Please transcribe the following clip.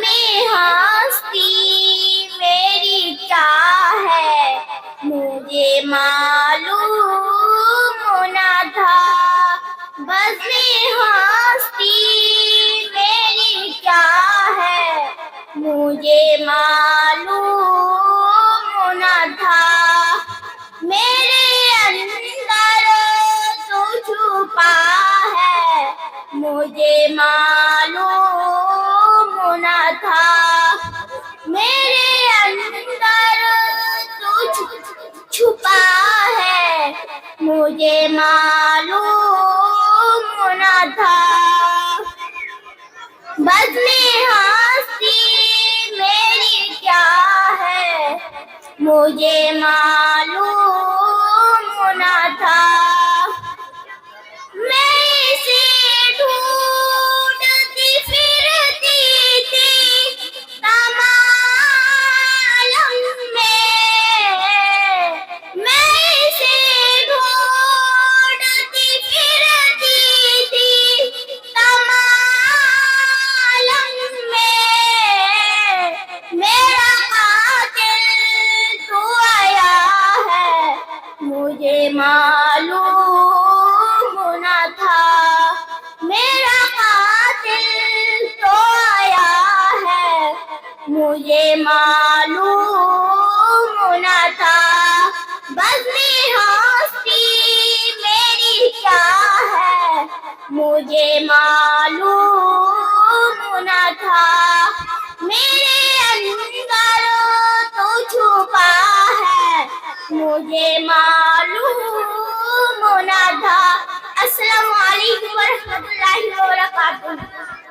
میں ہستی میری کیا ہے مجھے معلوم نہ تھا، بس میں ہستی میری کیا ہے مجھے معلوم نہ تھا، میرے اندر تو چھپا ہے مجھے معلوم نہ تھا، میرے اندر تو چھپا ہے مجھے معلوم نہ تھا، بس میں ہستی میری کیا ہے مجھے معلوم نہ تھا، میں اسے ڈھونڈتی پھرتی تھی تمام عالم میں اسے ڈھونڈتی پھرتی تھی تمام عالم میں، میرا قاتل تو آیا ہے مجھے معلوم نہ تھا، میرا قاتل تو آیا ہے مجھے معلوم نہ تھا، بس میں ہستی میری کیا ہے مجھے معلوم نہ تھا، میرے اندر تو چھپا ہے مجھے معلوم نہ تھا۔ السلام علیکم ورحمۃ اللہ۔